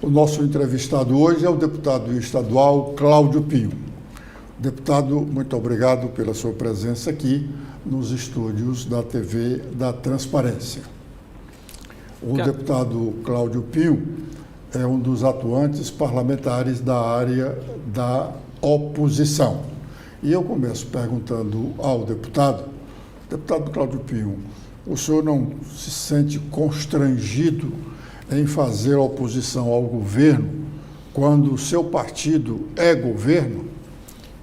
O nosso entrevistado hoje é o deputado estadual Cláudio Pinho. Deputado, muito obrigado pela sua presença aqui nos estúdios da TV da Transparência. O deputado Cláudio Pinho é um dos atuantes parlamentares da área da oposição. E eu começo perguntando ao deputado Cláudio Pinho, o senhor não se sente constrangido em fazer oposição ao governo quando o seu partido é governo?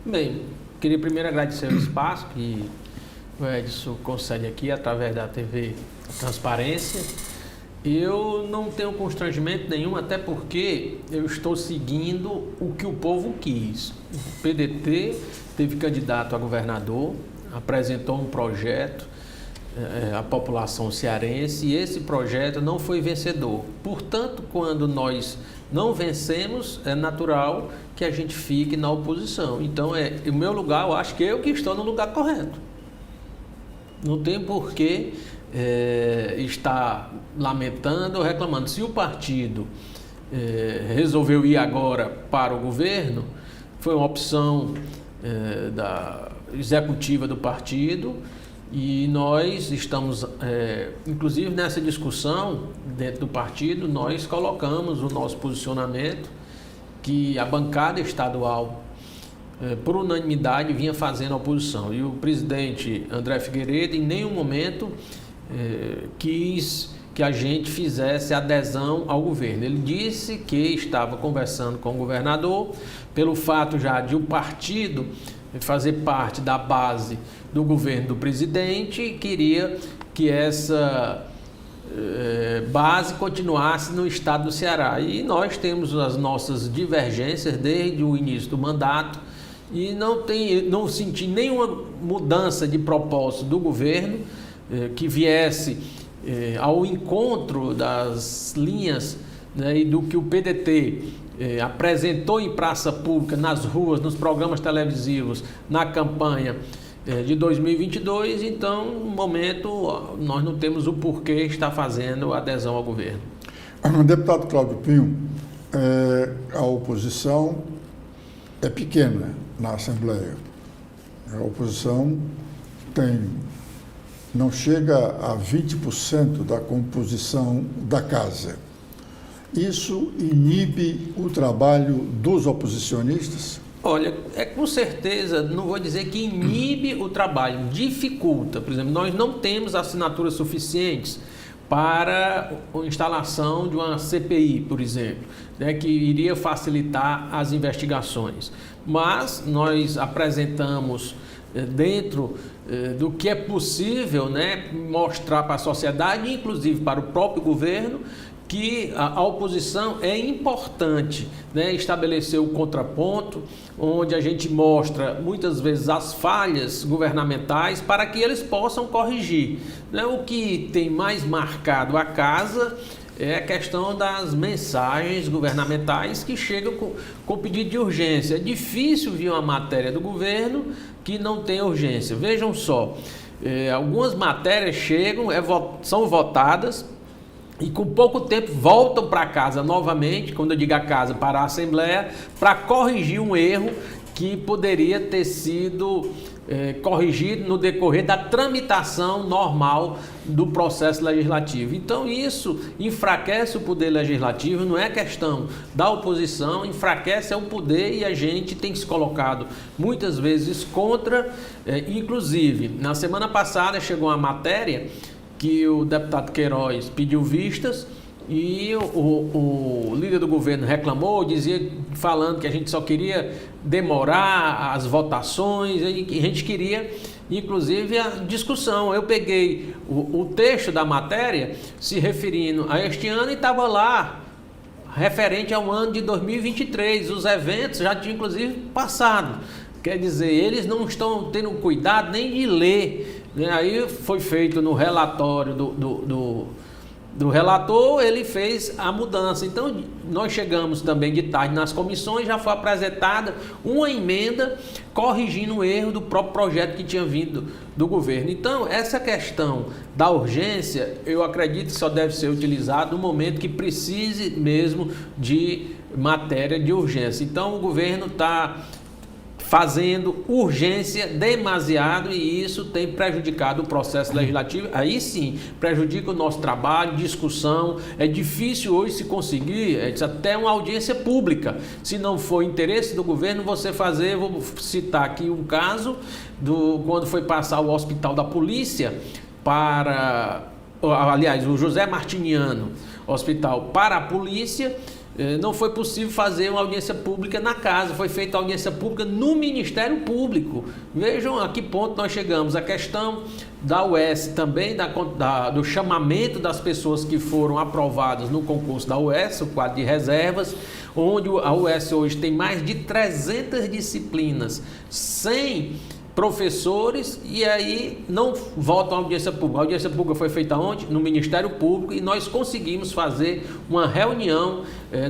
Bem, queria primeiro agradecer o espaço que o Edson concede aqui através da TV Transparência. Eu não tenho constrangimento nenhum, até porque eu estou seguindo o que o povo quis. O PDT teve candidato a governador, apresentou um projeto à população cearense e esse projeto não foi vencedor. Portanto, quando nós não vencemos, é natural que a gente fique na oposição. Então, o meu lugar, eu acho que eu que estou no lugar correto. Não tem porquê estar lamentando ou reclamando. Se o partido resolveu ir agora para o governo, foi uma opção da executiva do partido e nós estamos, inclusive nessa discussão dentro do partido, nós colocamos o nosso posicionamento que a bancada estadual, por unanimidade, vinha fazendo a oposição. E o presidente André Figueiredo, em nenhum momento, quis que a gente fizesse adesão ao governo. Ele disse que estava conversando com o governador, pelo fato já de o partido fazer parte da base do governo do presidente, e queria que essa base continuasse no estado do Ceará. E nós temos as nossas divergências desde o início do mandato e não senti nenhuma mudança de propósito do governo que viesse ao encontro das linhas, né, e do que o PDT apresentou em praça pública, nas ruas, nos programas televisivos, na campanha de 2022. Então, no momento, nós não temos o porquê estar fazendo adesão ao governo. Deputado Cláudio Pinho, a oposição é pequena na Assembleia. A oposição não chega a 20% da composição da casa. Isso inibe o trabalho dos oposicionistas? Olha, com certeza, não vou dizer que inibe o trabalho, dificulta. Por exemplo, nós não temos assinaturas suficientes para a instalação de uma CPI, por exemplo, né, que iria facilitar as investigações. Mas nós apresentamos, dentro do que é possível, né, mostrar para a sociedade, inclusive para o próprio governo, que a oposição é importante, né, estabelecer o contraponto, onde a gente mostra muitas vezes as falhas governamentais para que eles possam corrigir, né? O que tem mais marcado a casa é a questão das mensagens governamentais que chegam com pedido de urgência. É difícil vir uma matéria do governo que não tem urgência. Vejam só, algumas matérias chegam, são votadas, e com pouco tempo voltam para casa novamente, quando eu digo a casa, para a Assembleia, para corrigir um erro que poderia ter sido corrigido no decorrer da tramitação normal do processo legislativo. Então isso enfraquece o poder legislativo, não é questão da oposição, enfraquece o poder e a gente tem se colocado muitas vezes contra. Inclusive, na semana passada chegou uma matéria que o deputado Queiroz pediu vistas e o líder do governo reclamou, falando que a gente só queria demorar as votações, e a gente queria, inclusive, a discussão. Eu peguei o texto da matéria se referindo a este ano e estava lá, referente ao ano de 2023. Os eventos já tinham, inclusive, passado. Quer dizer, eles não estão tendo cuidado nem de ler. Aí foi feito no relatório do relator, ele fez a mudança. Então, nós chegamos também de tarde nas comissões, já foi apresentada uma emenda corrigindo o erro do próprio projeto que tinha vindo do governo. Então, essa questão da urgência, eu acredito que só deve ser utilizada no momento que precise mesmo de matéria de urgência. Então, o governo está fazendo urgência demasiado e isso tem prejudicado o processo legislativo. Aí sim, prejudica o nosso trabalho, discussão. É difícil hoje se conseguir até uma audiência pública. Se não for interesse do governo, você fazer, vou citar aqui um caso, quando foi passar o hospital da polícia para, aliás, o José Martiniano Hospital para a polícia, não foi possível fazer uma audiência pública na casa, foi feita audiência pública no Ministério Público. Vejam a que ponto nós chegamos. A questão da UES também, do chamamento das pessoas que foram aprovadas no concurso da UES, o quadro de reservas, onde a UES hoje tem mais de 300 disciplinas, 100 professores, e aí não voltam à audiência pública. A audiência pública foi feita ontem no Ministério Público e nós conseguimos fazer uma reunião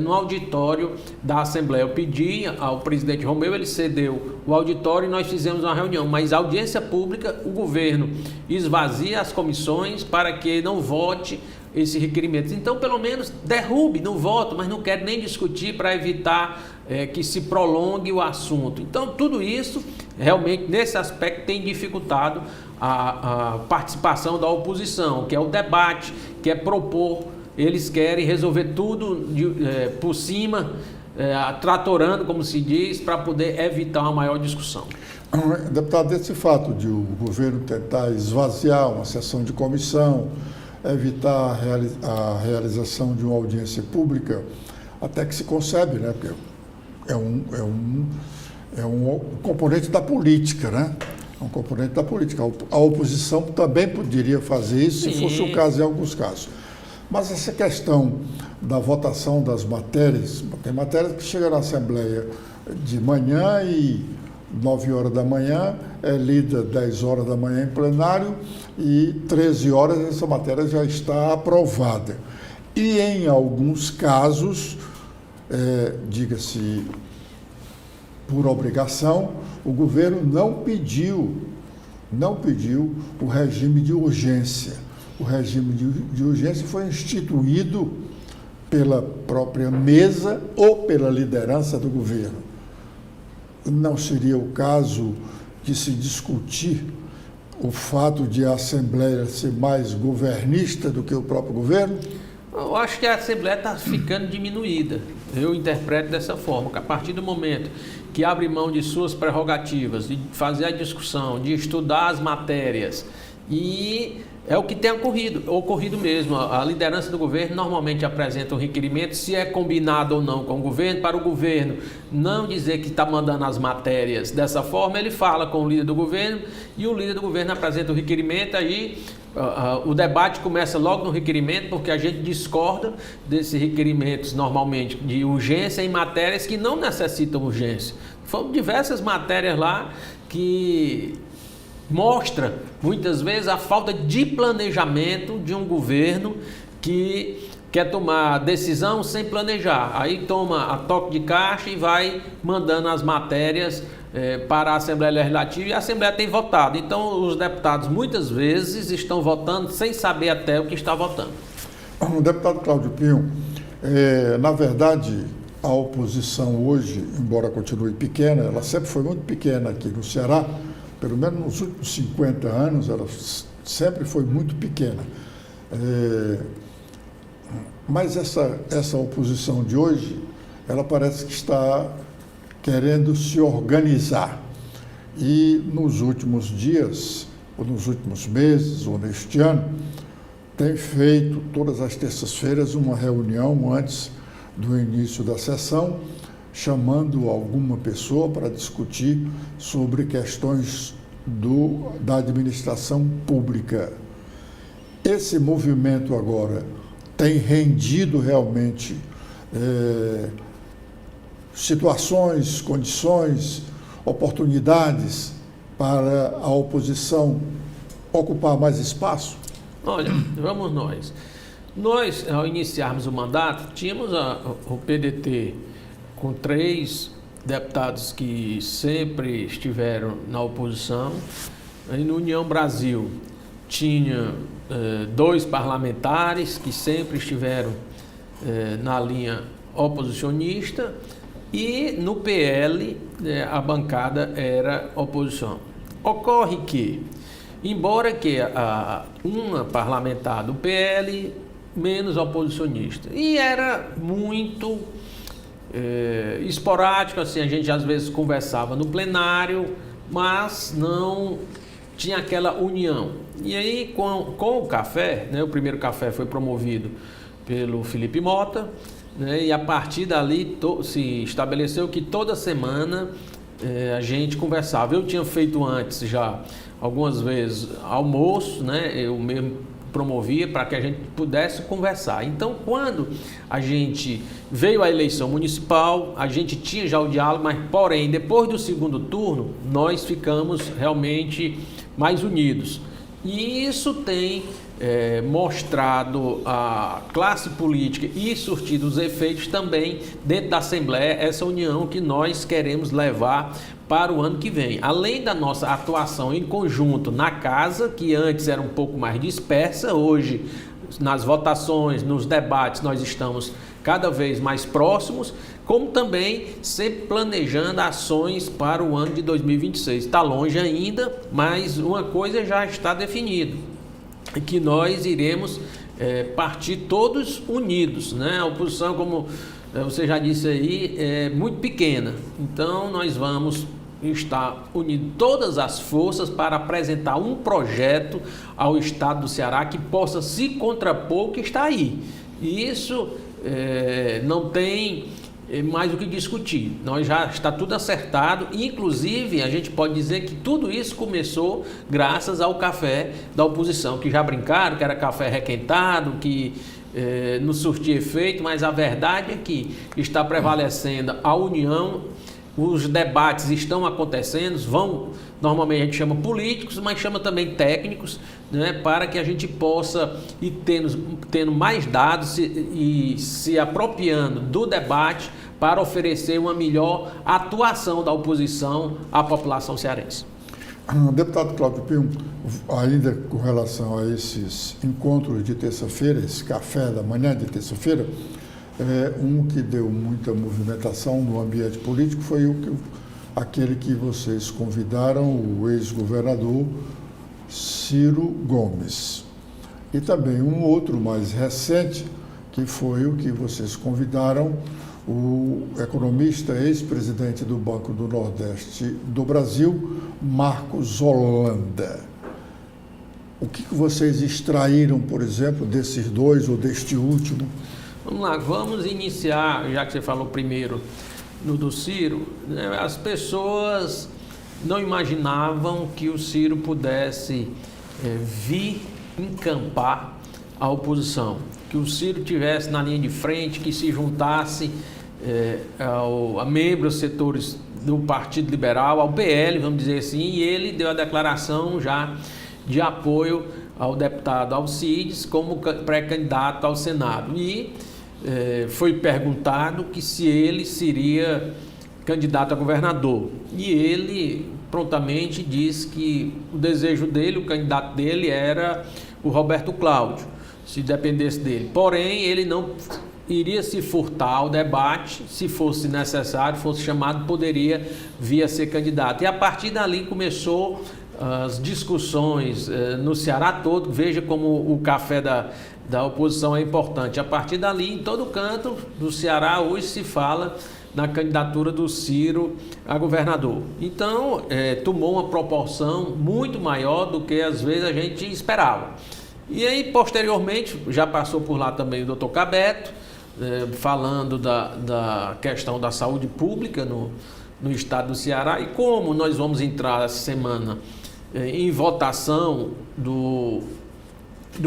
no auditório da Assembleia. Eu pedi ao presidente Romeu, ele cedeu o auditório e nós fizemos uma reunião, mas a audiência pública, o governo esvazia as comissões para que não vote esse requerimento. Então, pelo menos derrube, não voto, mas não quero nem discutir para evitar que se prolongue o assunto. Então, tudo isso, realmente, nesse aspecto, tem dificultado a participação da oposição, que é o debate, que é propor. Eles querem resolver tudo por cima, tratorando, como se diz, para poder evitar uma maior discussão. Deputado, esse fato de o governo tentar esvaziar uma sessão de comissão, evitar a realização de uma audiência pública, até que se concebe, né? Porque é um componente da política, né? É um componente da política. A oposição também poderia fazer isso, se fosse o caso em alguns casos. Mas essa questão da votação das matérias, tem matérias que chegam na Assembleia de manhã e 9 horas da manhã, é lida 10 horas da manhã em plenário e 13 horas essa matéria já está aprovada. E em alguns casos, diga-se por obrigação, o governo não pediu o regime de urgência. O regime de urgência foi instituído pela própria mesa ou pela liderança do governo. Não seria o caso de se discutir o fato de a Assembleia ser mais governista do que o próprio governo? Eu acho que a Assembleia está ficando diminuída. Eu interpreto dessa forma, que a partir do momento que abre mão de suas prerrogativas, de fazer a discussão, de estudar as matérias, e é o que tem ocorrido mesmo. A liderança do governo normalmente apresenta um requerimento, se é combinado ou não com o governo, para o governo não dizer que está mandando as matérias dessa forma, ele fala com o líder do governo e o líder do governo apresenta o requerimento, aí o debate começa logo no requerimento, porque a gente discorda desses requerimentos normalmente de urgência em matérias que não necessitam urgência. Foram diversas matérias lá que mostra muitas vezes a falta de planejamento de um governo que quer tomar decisão sem planejar. Aí toma a toque de caixa e vai mandando as matérias para a Assembleia Legislativa, e a Assembleia tem votado. Então os deputados muitas vezes estão votando sem saber até o que está votando. O deputado Cláudio Pinho, na verdade, a oposição hoje, embora continue pequena, ela sempre foi muito pequena aqui no Ceará, pelo menos nos últimos 50 anos, ela sempre foi muito pequena. Mas essa oposição de hoje, ela parece que está querendo se organizar. E nos últimos dias, ou nos últimos meses, ou neste ano, tem feito todas as terças-feiras uma reunião antes do início da sessão, chamando alguma pessoa para discutir sobre questões da administração pública. Esse movimento agora tem rendido realmente situações, condições, oportunidades para a oposição ocupar mais espaço? Olha, vamos nós. Nós, ao iniciarmos o mandato, tínhamos o PDT com 3 deputados que sempre estiveram na oposição. Aí no União Brasil tinha 2 parlamentares que sempre estiveram na linha oposicionista, e no PL a bancada era oposição. Ocorre que, embora que uma parlamentar do PL menos oposicionista, e era muito esporádico, assim, a gente às vezes conversava no plenário, mas não tinha aquela união. E aí com o café, né, o primeiro café foi promovido pelo Felipe Mota, né, e a partir dali se estabeleceu que toda semana a gente conversava. Eu tinha feito antes já algumas vezes almoço, né, eu mesmo promovia para que a gente pudesse conversar. Então, quando a gente veio à eleição municipal, a gente tinha já o diálogo, mas porém, depois do segundo turno, nós ficamos realmente mais unidos. E isso tem mostrado a classe política e surtido os efeitos também dentro da Assembleia, essa união que nós queremos levar para o ano que vem. Além da nossa atuação em conjunto na casa, que antes era um pouco mais dispersa, hoje nas votações, nos debates, nós estamos cada vez mais próximos, como também sempre planejando ações para o ano de 2026. Está longe ainda, mas uma coisa já está definida, que nós iremos partir todos unidos, né? A oposição, como você já disse aí, é muito pequena, então nós vamos estar unindo todas as forças para apresentar um projeto ao Estado do Ceará que possa se contrapor o que está aí. E isso não tem mais o que discutir. Nós já está tudo acertado, inclusive a gente pode dizer que tudo isso começou graças ao café da oposição, que já brincaram que era café requentado, que não surtia efeito, mas a verdade é que está prevalecendo a união. Os debates estão acontecendo, normalmente a gente chama políticos, mas chama também técnicos, né, para que a gente possa ir tendo mais dados e se apropriando do debate para oferecer uma melhor atuação da oposição à população cearense. Deputado Cláudio Pinho, ainda com relação a esses encontros de terça-feira, esse café da manhã de terça-feira, um que deu muita movimentação no ambiente político foi aquele que vocês convidaram o ex-governador Ciro Gomes. E também um outro mais recente, que foi o que vocês convidaram o economista, ex-presidente do Banco do Nordeste do Brasil, Marcos Holanda. O que vocês extraíram, por exemplo, desses dois ou deste último? Vamos lá, vamos iniciar, já que você falou primeiro no do Ciro, né, as pessoas não imaginavam que o Ciro pudesse vir encampar a oposição, que o Ciro tivesse na linha de frente, que se juntasse a membros dos setores do Partido Liberal, ao PL, vamos dizer assim, e ele deu a declaração já de apoio ao deputado Alcides como pré-candidato ao Senado. E foi perguntado que se ele seria candidato a governador. E ele prontamente disse que o desejo dele, o candidato dele era o Roberto Cláudio, se dependesse dele. Porém, ele não iria se furtar ao debate, se fosse necessário, fosse chamado, poderia vir a ser candidato. E a partir dali começou as discussões no Ceará todo. Veja como o café da oposição é importante. A partir dali, em todo canto do Ceará, hoje se fala na candidatura do Ciro a governador. Então, tomou uma proporção muito maior do que às vezes a gente esperava. E aí, posteriormente, já passou por lá também o doutor Cabeto, falando da questão da saúde pública no estado do Ceará. E como nós vamos entrar essa semana em votação do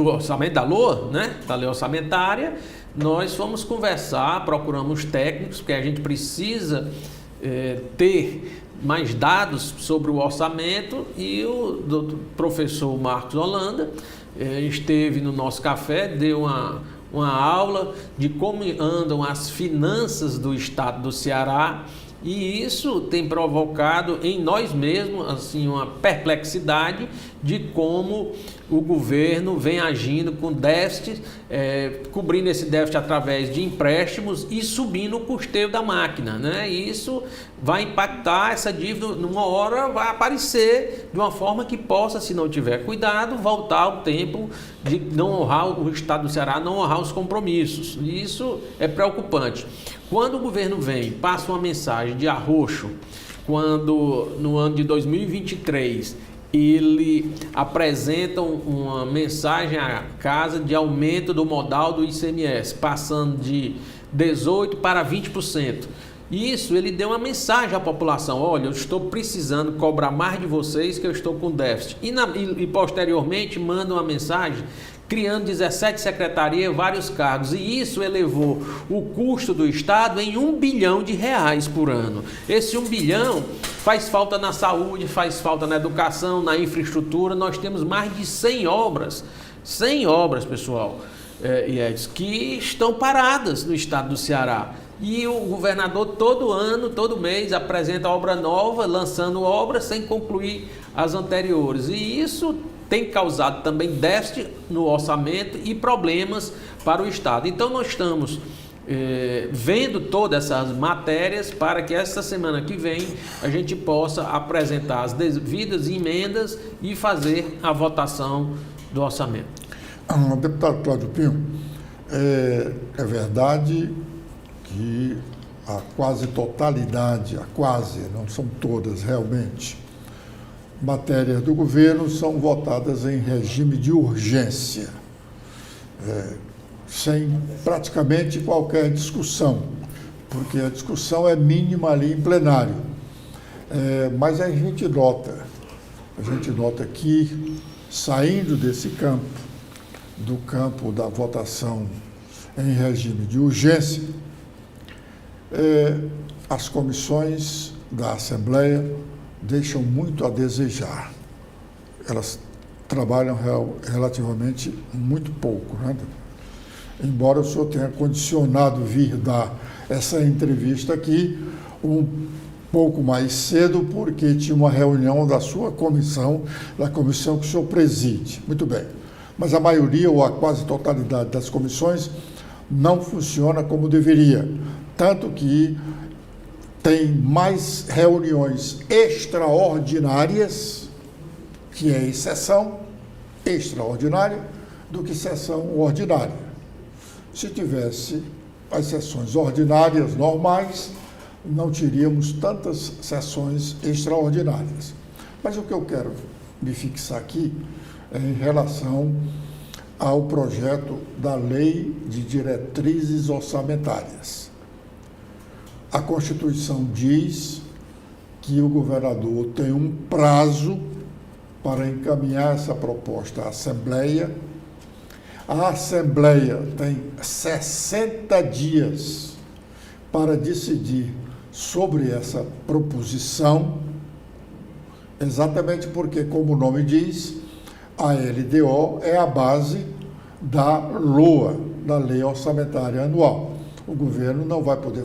orçamento da LOA, né, da lei orçamentária, nós fomos conversar, procuramos técnicos, porque a gente precisa ter mais dados sobre o orçamento, e o professor Marcos Holanda esteve no nosso café, deu uma aula de como andam as finanças do estado do Ceará, e isso tem provocado em nós mesmos assim, uma perplexidade de como o governo vem agindo com déficit, cobrindo esse déficit através de empréstimos e subindo o custeio da máquina, né? E isso vai impactar essa dívida, numa hora vai aparecer de uma forma que possa, se não tiver cuidado, voltar ao tempo de não honrar, o estado do Ceará não honrar os compromissos. E isso é preocupante. Quando o governo vem, passa uma mensagem de arroxo, quando no ano de 2023 ele apresenta uma mensagem à casa de aumento do modal do ICMS, passando de 18% para 20%. Isso, ele deu uma mensagem à população: olha, eu estou precisando cobrar mais de vocês, que eu estou com déficit. E posteriormente manda uma mensagem criando 17 secretarias, vários cargos, e isso elevou o custo do Estado em R$1 bilhão por ano. Esse 1 bilhão faz falta na saúde, faz falta na educação, na infraestrutura. Nós temos mais de 100 obras, pessoal, que estão paradas no estado do Ceará. E o governador todo ano, todo mês, apresenta obra nova, lançando obras sem concluir as anteriores. E isso tem causado também déficit no orçamento e problemas para o Estado. Então nós estamos vendo todas essas matérias para que esta semana que vem a gente possa apresentar as devidas emendas e fazer a votação do orçamento. Deputado Cláudio Pinho, é verdade que a quase totalidade, não são todas realmente, matérias do governo são votadas em regime de urgência, sem praticamente qualquer discussão, porque a discussão é mínima ali em plenário. Mas a gente nota que, saindo desse campo, do campo da votação em regime de urgência, as comissões da Assembleia deixam muito a desejar. Elas trabalham relativamente muito pouco, né? Embora o senhor tenha condicionado vir dar essa entrevista aqui um pouco mais cedo, porque tinha uma reunião da sua comissão, da comissão que o senhor preside. Muito bem. Mas a maioria ou a quase totalidade das comissões não funciona como deveria. Tanto que tem mais reuniões extraordinárias, que é exceção extraordinária, do que sessão ordinária. Se tivesse as sessões ordinárias normais, não teríamos tantas sessões extraordinárias. Mas o que eu quero me fixar aqui é em relação ao projeto da Lei de Diretrizes Orçamentárias. A Constituição diz que o governador tem um prazo para encaminhar essa proposta à Assembleia. A Assembleia tem 60 dias para decidir sobre essa proposição, exatamente porque, como o nome diz, a LDO é a base da LOA, da Lei Orçamentária Anual. O governo não vai poder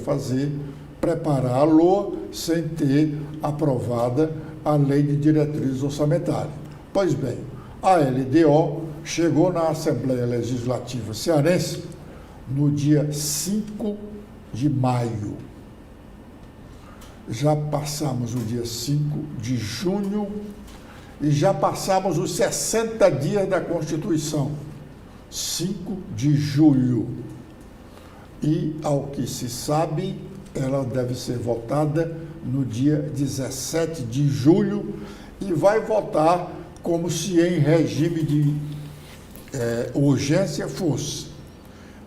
preparar a LOA sem ter aprovada a Lei de Diretrizes Orçamentárias. Pois bem, a LDO chegou na Assembleia Legislativa Cearense no dia 5 de maio. Já passamos o dia 5 de junho e já passamos os 60 dias da Constituição, 5 de julho. E, ao que se sabe, ela deve ser votada no dia 17 de julho e vai votar como se em regime de urgência fosse,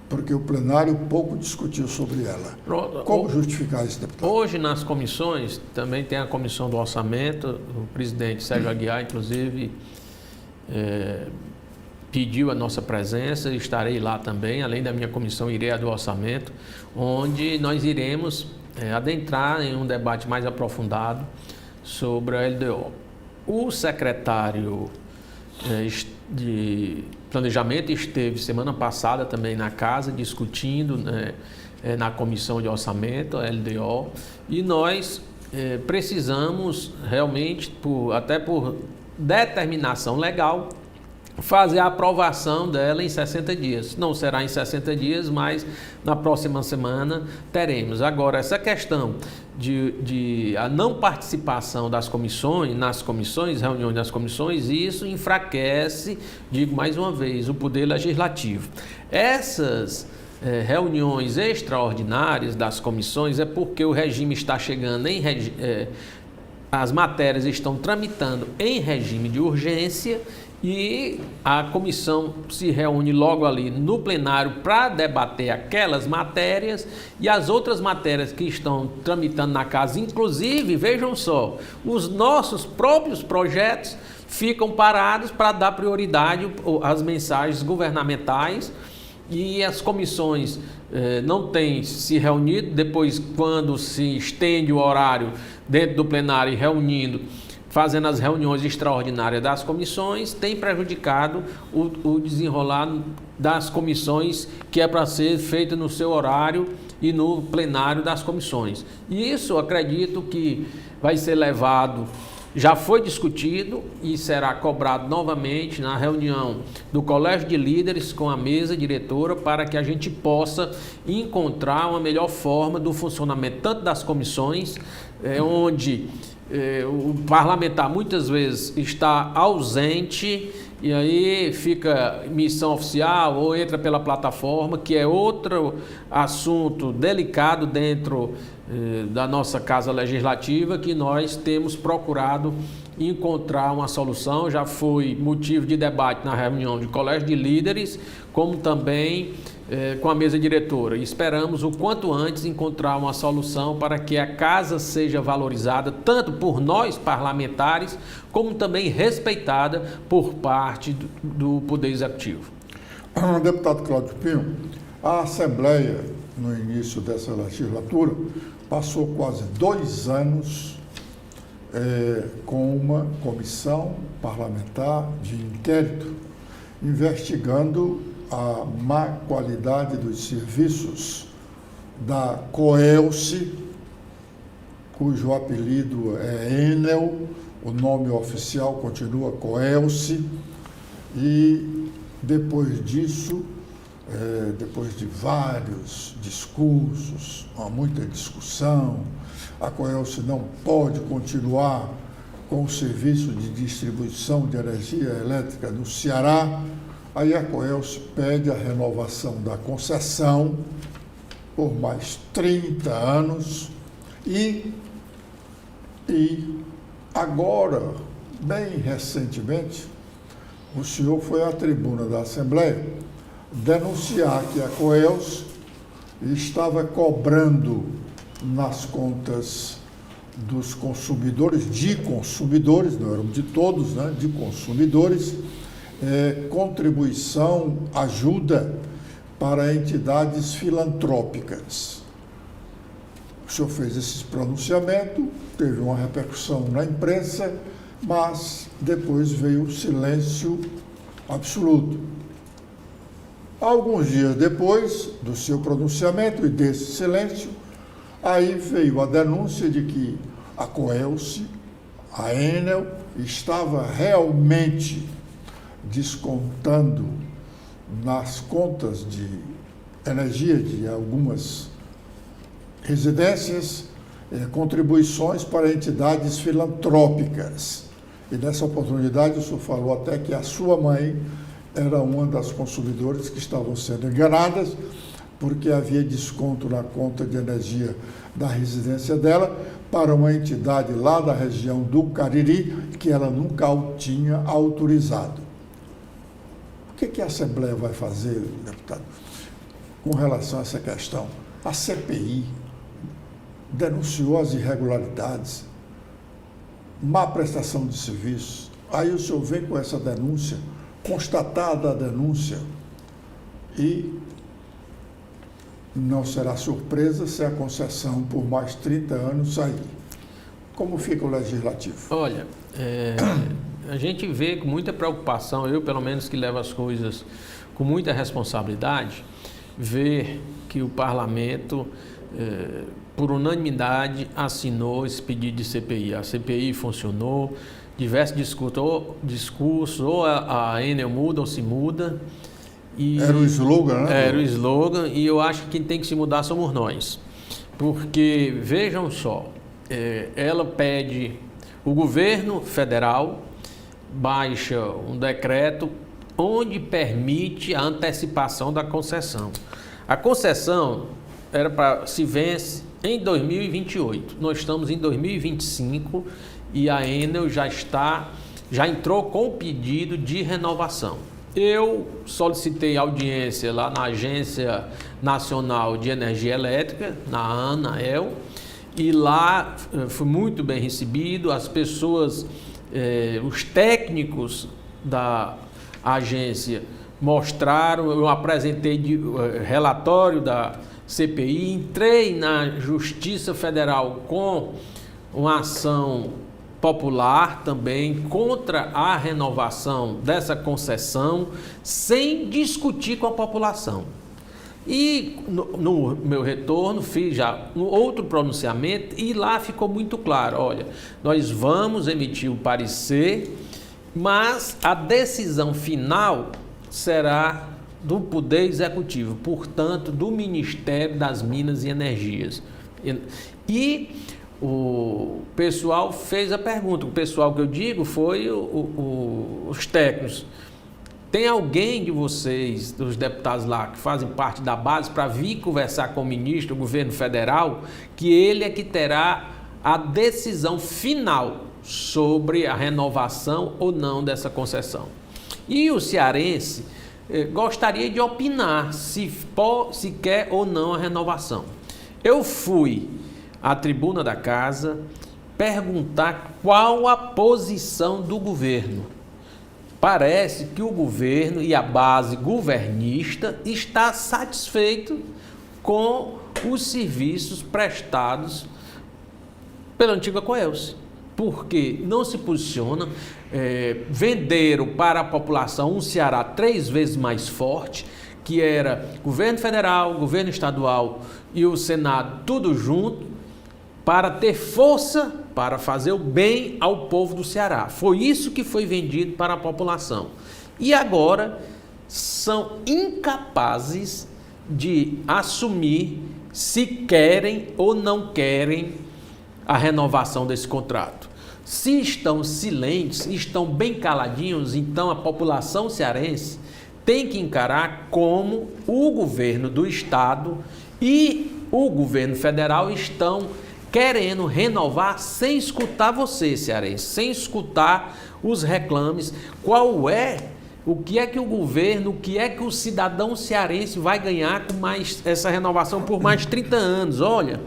porque o plenário pouco discutiu sobre ela. Como justificar isso, deputado? Hoje, nas comissões, também tem a comissão do orçamento, o presidente Sérgio Aguiar, inclusive, pediu a nossa presença, estarei lá também, além da minha comissão, irei à do orçamento, onde nós iremos adentrar em um debate mais aprofundado sobre a LDO. O secretário de Planejamento esteve semana passada também na casa discutindo, né, na Comissão de Orçamento, a LDO, e nós precisamos realmente, até por determinação legal, fazer a aprovação dela em 60 dias. Não será em 60 dias, mas na próxima semana teremos. Agora, essa questão de a não participação das comissões, reuniões das comissões, isso enfraquece, digo mais uma vez, o poder legislativo. Essas reuniões extraordinárias das comissões é porque o regime está chegando as matérias estão tramitando em regime de urgência e a comissão se reúne logo ali no plenário para debater aquelas matérias e as outras matérias que estão tramitando na casa, inclusive, vejam só, os nossos próprios projetos ficam parados para dar prioridade às mensagens governamentais e as comissões não têm se reunido. Depois, quando se estende o horário dentro do plenário e reunindo, fazendo as reuniões extraordinárias das comissões, tem prejudicado o desenrolar das comissões, que é para ser feito no seu horário e no plenário das comissões. E isso, acredito que vai ser levado, já foi discutido e será cobrado novamente na reunião do Colégio de Líderes com a mesa diretora, para que a gente possa encontrar uma melhor forma do funcionamento tanto das comissões, onde o parlamentar muitas vezes está ausente e aí fica missão oficial ou entra pela plataforma, que é outro assunto delicado dentro da nossa Casa Legislativa, que nós temos procurado encontrar uma solução. Já foi motivo de debate na reunião de Colégio de Líderes, como também com a mesa diretora. E esperamos o quanto antes encontrar uma solução para que a casa seja valorizada tanto por nós parlamentares, como também respeitada por parte do Poder Executivo. Deputado Cláudio Pinho, a Assembleia, no início dessa legislatura, passou quase 2 anos com uma comissão parlamentar de inquérito investigando a má qualidade dos serviços da Coelce, cujo apelido é Enel, o nome oficial continua Coelce, e depois disso, depois de vários discursos, muita discussão, a Coelce não pode continuar com o serviço de distribuição de energia elétrica no Ceará. Aí a Coelce pede a renovação da concessão por mais 30 anos e agora, bem recentemente, o senhor foi à tribuna da Assembleia denunciar que a Coelce estava cobrando nas contas dos consumidores, não eram de todos, né, de consumidores, contribuição, ajuda para entidades filantrópicas. O senhor fez esse pronunciamento, teve uma repercussão na imprensa, mas depois veio o silêncio absoluto. Alguns dias depois do seu pronunciamento e desse silêncio, aí veio a denúncia de que a Coelce, a Enel, estava realmente descontando nas contas de energia de algumas residências contribuições para entidades filantrópicas. E nessa oportunidade o senhor falou até que a sua mãe era uma das consumidoras que estavam sendo enganadas, porque havia desconto na conta de energia da residência dela para uma entidade lá da região do Cariri, que ela nunca tinha autorizado. O que a Assembleia vai fazer, deputado, com relação a essa questão? A CPI denunciou as irregularidades, má prestação de serviços. Aí o senhor vem com essa denúncia, constatada a denúncia, e não será surpresa se a concessão por mais 30 anos sair. Como fica o Legislativo? Olha, a gente vê com muita preocupação, eu pelo menos que levo as coisas com muita responsabilidade, ver que o parlamento, por unanimidade, assinou esse pedido de CPI. A CPI funcionou, diversos discursos, ou a Enel muda ou se muda. Era o slogan, né? Era o slogan, e eu acho que quem tem que se mudar somos nós. Porque, vejam só, ela pede, o governo federal baixa um decreto onde permite a antecipação da concessão. A concessão era para se vence em 2028. Nós estamos em 2025 e a Enel já entrou com o pedido de renovação. Eu solicitei audiência lá na Agência Nacional de Energia Elétrica, na ANAEL, e lá fui muito bem recebido. As pessoas, os técnicos da agência mostraram, eu apresentei relatório da CPI, entrei na Justiça Federal com uma ação popular também contra a renovação dessa concessão, sem discutir com a população. E no meu retorno fiz já um outro pronunciamento e lá ficou muito claro, olha, nós vamos emitir o parecer, mas a decisão final será do Poder Executivo, portanto, do Ministério das Minas e Energias. E o pessoal fez a pergunta, o pessoal que eu digo foi os técnicos. Tem alguém de vocês, dos deputados lá, que fazem parte da base, para vir conversar com o ministro do governo federal, que ele é que terá a decisão final sobre a renovação ou não dessa concessão. E o cearense gostaria de opinar se quer ou não a renovação. Eu fui à tribuna da casa perguntar qual a posição do governo. Parece que o governo e a base governista está satisfeito com os serviços prestados pela antiga Coelce, porque não se posiciona, venderam para a população um Ceará 3 vezes mais forte, que era governo federal, governo estadual e o Senado tudo junto, para ter força para fazer o bem ao povo do Ceará. Foi isso que foi vendido para a população. E agora são incapazes de assumir se querem ou não querem a renovação desse contrato. Se estão silentes, estão bem caladinhos, então a população cearense tem que encarar como o governo do estado e o governo federal estão querendo renovar sem escutar você, cearense, sem escutar os reclames. O que é que o governo, o que é que o cidadão cearense vai ganhar com mais essa renovação por mais 30 anos? Olha,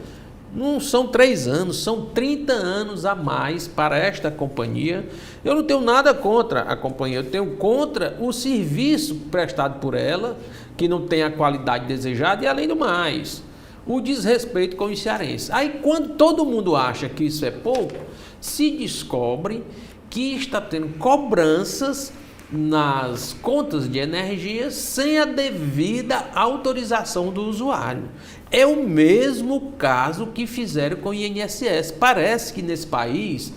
não são 3 anos, são 30 anos a mais para esta companhia. Eu não tenho nada contra a companhia, eu tenho contra o serviço prestado por ela, que não tem a qualidade desejada e, além do mais, o desrespeito com os cearenses. Aí, quando todo mundo acha que isso é pouco, se descobre que está tendo cobranças nas contas de energia sem a devida autorização do usuário. É o mesmo caso que fizeram com o INSS. Parece que nesse país,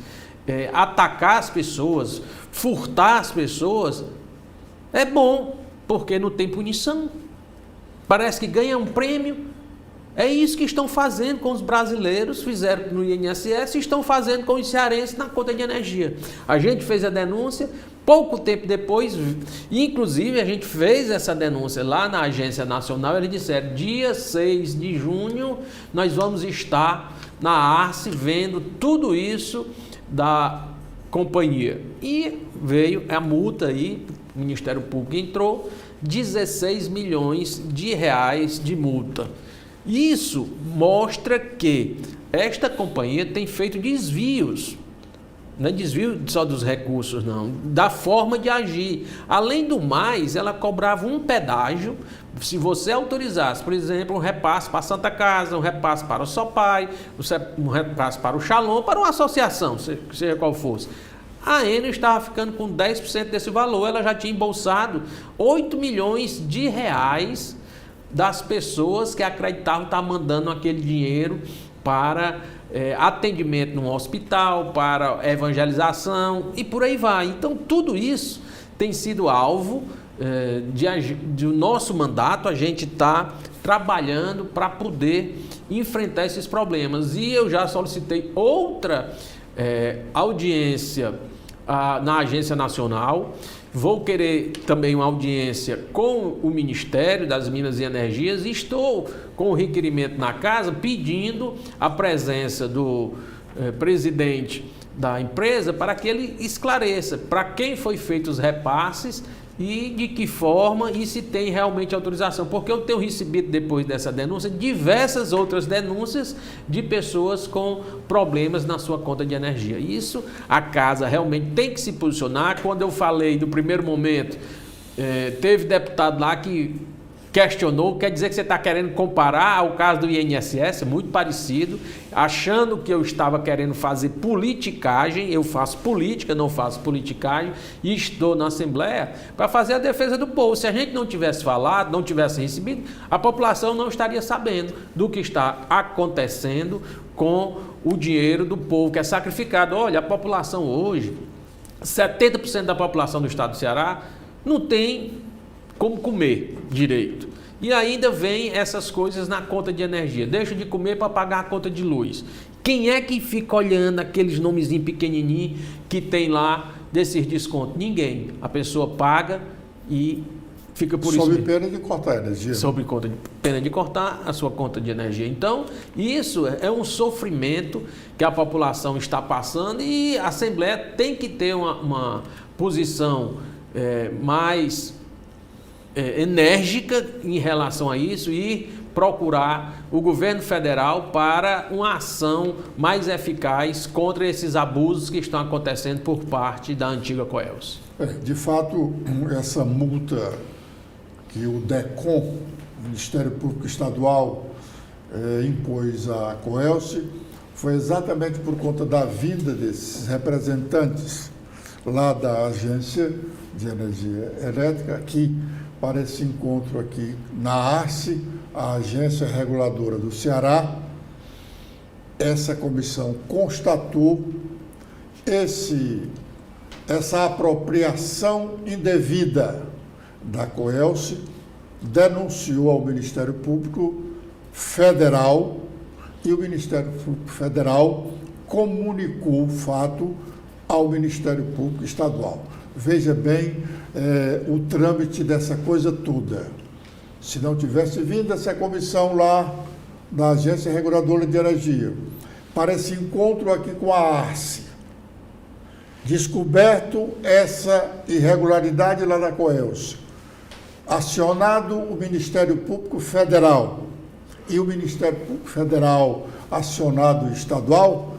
atacar as pessoas, furtar as pessoas, é bom, porque não tem punição. Parece que ganha um prêmio. É isso que estão fazendo com os brasileiros, fizeram no INSS e estão fazendo com os cearenses na conta de energia. A gente fez a denúncia, pouco tempo depois, inclusive a gente fez essa denúncia lá na Agência Nacional, eles disseram, dia 6 de junho, nós vamos estar na ARCE vendo tudo isso da companhia. E veio a multa aí, o Ministério Público entrou, 16 milhões de reais de multa. Isso mostra que esta companhia tem feito desvios, não é desvio só dos recursos, não, da forma de agir. Além do mais, ela cobrava um pedágio, se você autorizasse, por exemplo, um repasse para a Santa Casa, um repasse para o Sopai, um repasse para o Shalom, para uma associação, seja qual fosse. a Enel estava ficando com 10% desse valor. Ela já tinha embolsado 8 milhões de reais das pessoas que acreditavam estar mandando aquele dinheiro para atendimento num hospital, para evangelização e por aí vai. Então, tudo isso tem sido alvo do nosso mandato. A gente está trabalhando para poder enfrentar esses problemas. E eu já solicitei outra audiência na Agência Nacional. Vou querer também uma audiência com o Ministério das Minas e Energias e estou com o requerimento na casa pedindo a presença do presidente da empresa para que ele esclareça para quem foi feitos os repasses e de que forma e se tem realmente autorização. Porque eu tenho recebido, depois dessa denúncia, diversas outras denúncias de pessoas com problemas na sua conta de energia. Isso a casa realmente tem que se posicionar. Quando eu falei do primeiro momento, teve deputado lá que questionou, quer dizer que você está querendo comparar ao caso do INSS, muito parecido, achando que eu estava querendo fazer politicagem. Eu faço política, não faço politicagem, e estou na Assembleia para fazer a defesa do povo. Se a gente não tivesse falado, não tivesse recebido, a população não estaria sabendo do que está acontecendo com o dinheiro do povo que é sacrificado. Olha, a população hoje, 70% da população do estado do Ceará não tem como comer direito. E ainda vem essas coisas na conta de energia. Deixa de comer para pagar a conta de luz. Quem é que fica olhando aqueles nomezinhos pequenininhos que tem lá desses descontos? Ninguém. A pessoa paga e fica por isso. Sob pena de cortar a energia. Sob pena de cortar a sua conta de energia. Então, isso é um sofrimento que a população está passando e a Assembleia tem que ter uma posição mais enérgica em relação a isso e procurar o governo federal para uma ação mais eficaz contra esses abusos que estão acontecendo por parte da antiga Coelce. De fato, essa multa que o DECOM, Ministério Público Estadual, impôs à Coelce foi exatamente por conta da vinda desses representantes lá da Agência de Energia Elétrica aqui para esse encontro aqui na ARCE, a Agência Reguladora do Ceará. Essa comissão constatou essa apropriação indevida da Coelce, denunciou ao Ministério Público Federal e o Ministério Público Federal comunicou o fato ao Ministério Público Estadual. Veja bem o trâmite dessa coisa toda. Se não tivesse vindo essa comissão lá da Agência Reguladora de Energia para esse encontro aqui com a ARCE, descoberto essa irregularidade lá na Coelce, acionado o Ministério Público Federal e o Ministério Público Federal acionado o estadual,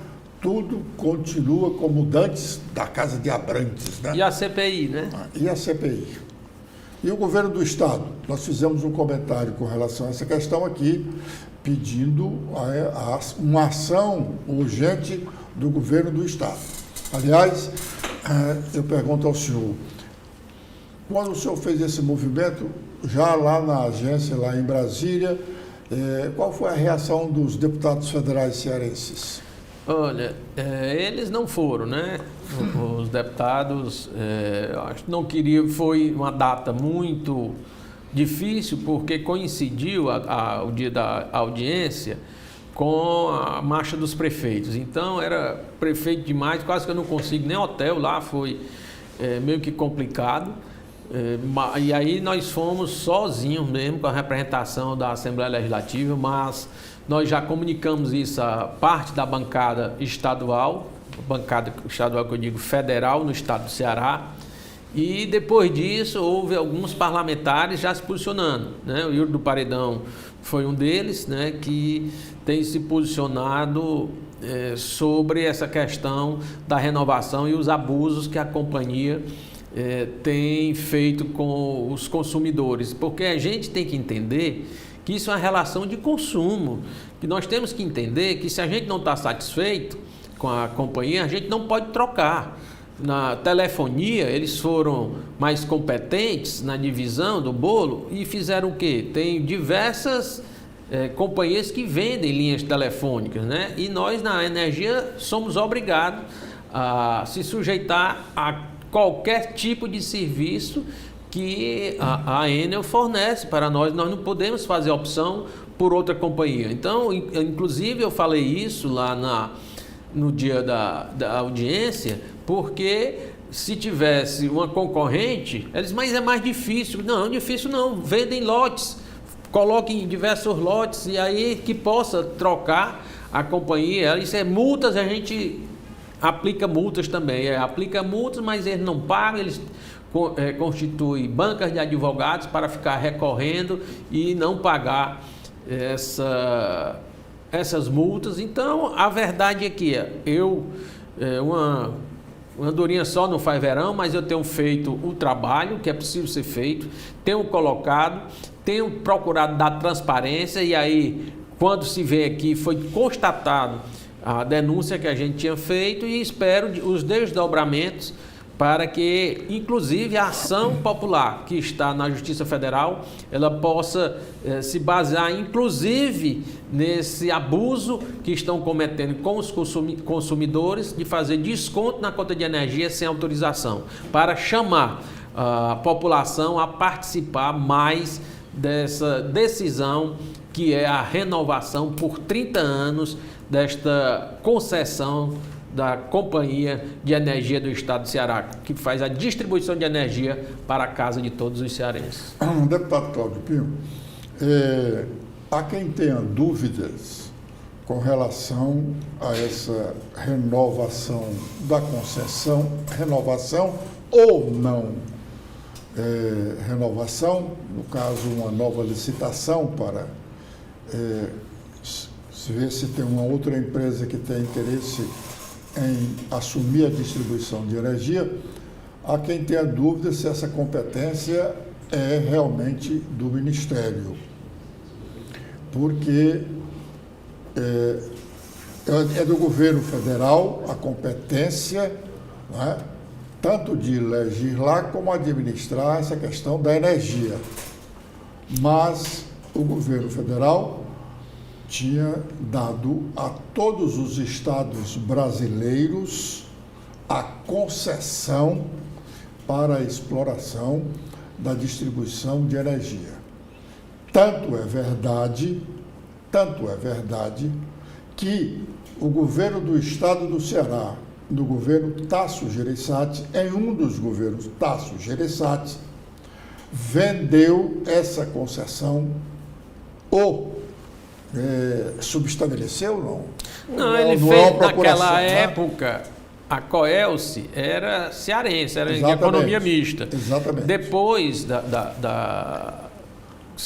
tudo continua como dantes da Casa de Abrantes, né? E a CPI, né? E a CPI. E o governo do Estado? Nós fizemos um comentário com relação a essa questão aqui, pedindo uma ação urgente do governo do Estado. Aliás, eu pergunto ao senhor, quando o senhor fez esse movimento, já lá na agência, lá em Brasília, qual foi a reação dos deputados federais cearenses? Olha, eles não foram, né? Os deputados, acho que não queriam, foi uma data muito difícil, porque coincidiu o dia da audiência com a marcha dos prefeitos. Então, era prefeito demais, quase que eu não consigo nem hotel lá, foi meio que complicado. E aí nós fomos sozinhos mesmo, com a representação da Assembleia Legislativa, mas nós já comunicamos isso a parte da bancada estadual que eu digo federal, no estado do Ceará, e depois disso houve alguns parlamentares já se posicionando, né? O Yuri do Paredão foi um deles, né, que tem se posicionado sobre essa questão da renovação e os abusos que a companhia tem feito com os consumidores, porque a gente tem que entender que isso é uma relação de consumo, que nós temos que entender que se a gente não está satisfeito com a companhia, a gente não pode trocar. Na telefonia, eles foram mais competentes na divisão do bolo e fizeram o quê? Tem diversas companhias que vendem linhas telefônicas, né? E nós, na energia, somos obrigados a se sujeitar a qualquer tipo de serviço que a Enel fornece para nós. Nós não podemos fazer opção por outra companhia. Então, inclusive, eu falei isso lá no dia da audiência, porque se tivesse uma concorrente, eles, mas é mais difícil. Não, difícil não, vendem lotes, coloquem diversos lotes e aí que possa trocar a companhia. Isso é multas, a gente aplica multas também, aplica multas, mas eles não pagam, eles constituem bancas de advogados para ficar recorrendo e não pagar essas multas. Então, a verdade é que uma andorinha só não faz verão, mas eu tenho feito o trabalho que é possível ser feito, tenho colocado, tenho procurado dar transparência, e aí, quando se vê aqui, foi constatado a denúncia que a gente tinha feito, e espero os desdobramentos para que, inclusive, a ação popular que está na Justiça Federal, ela possa se basear, inclusive, nesse abuso que estão cometendo com os consumidores de fazer desconto na conta de energia sem autorização, para chamar a população a participar mais dessa decisão que é a renovação por 30 anos desta concessão da Companhia de Energia do Estado do Ceará, que faz a distribuição de energia para a casa de todos os cearenses. Deputado Cláudio Pinho, há quem tenha dúvidas com relação a essa renovação da concessão, renovação ou não renovação, no caso uma nova licitação para se ver se tem uma outra empresa que tem interesse em assumir a distribuição de energia. Há quem tenha dúvida se essa competência é realmente do Ministério, porque é do governo federal a competência, não é, tanto de legislar como administrar essa questão da energia. Mas o governo federal tinha dado a todos os estados brasileiros a concessão para a exploração da distribuição de energia. Tanto é verdade que o governo do estado do Ceará, do governo Tasso Gereissati, em um dos governos Tasso Gereissati, vendeu essa concessão ou subestabeleceu, não? Não, ele fez naquela época, a Coelce era cearense, era de economia mista. Exatamente. Depois das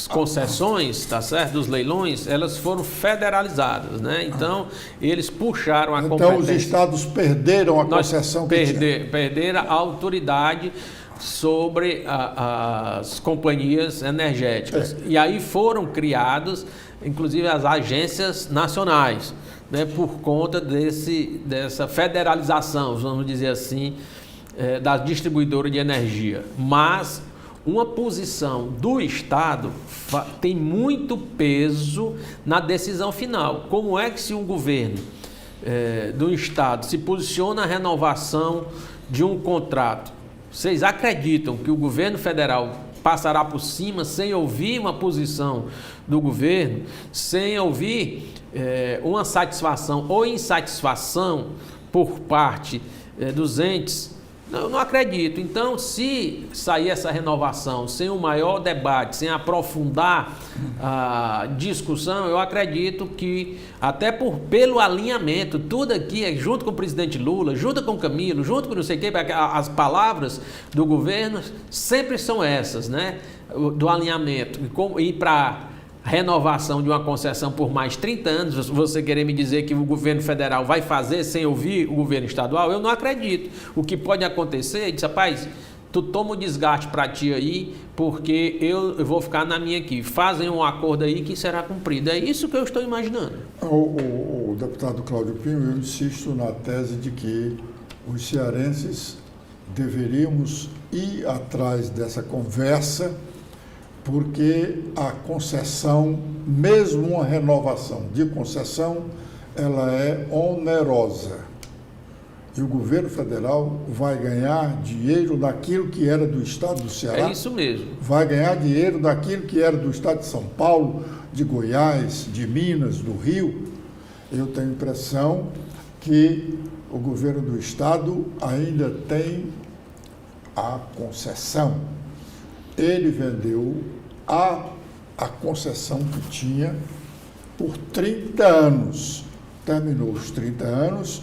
concessões, tá certo, dos leilões, elas foram federalizadas, né? Então, eles puxaram a competência. Então, os estados perderam a concessão que tinha. Perderam a autoridade sobre as companhias energéticas. E aí foram criados, inclusive, as agências nacionais, né, por conta dessa federalização, vamos dizer assim, da distribuidora de energia. Mas uma posição do Estado tem muito peso na decisão final. Como é que, se um governo do Estado se posiciona na renovação de um contrato, vocês acreditam que o governo federal passará por cima sem ouvir uma posição do governo, sem ouvir uma satisfação ou insatisfação por parte dos entes? Eu não acredito. Então, se sair essa renovação sem um maior debate, sem aprofundar a discussão, eu acredito que, até pelo alinhamento, tudo aqui é junto com o presidente Lula, junto com o Camilo, junto com não sei o quê, as palavras do governo sempre são essas, né? Do alinhamento. E para renovação de uma concessão por mais 30 anos, você querer me dizer que o governo federal vai fazer sem ouvir o governo estadual, eu não acredito. O que pode acontecer é, rapaz, tu toma o desgaste para ti aí, porque eu vou ficar na minha aqui. Fazem um acordo aí que será cumprido. É isso que eu estou imaginando. O deputado Cláudio Pinho, eu insisto na tese de que os cearenses deveríamos ir atrás dessa conversa, porque a concessão, mesmo uma renovação de concessão, ela é onerosa. E o governo federal vai ganhar dinheiro daquilo que era do estado do Ceará. É isso mesmo. Vai ganhar dinheiro daquilo que era do estado de São Paulo, de Goiás, de Minas, do Rio. Eu tenho a impressão que o governo do estado ainda tem a concessão. Ele vendeu a concessão que tinha por 30 anos. Terminou os 30 anos,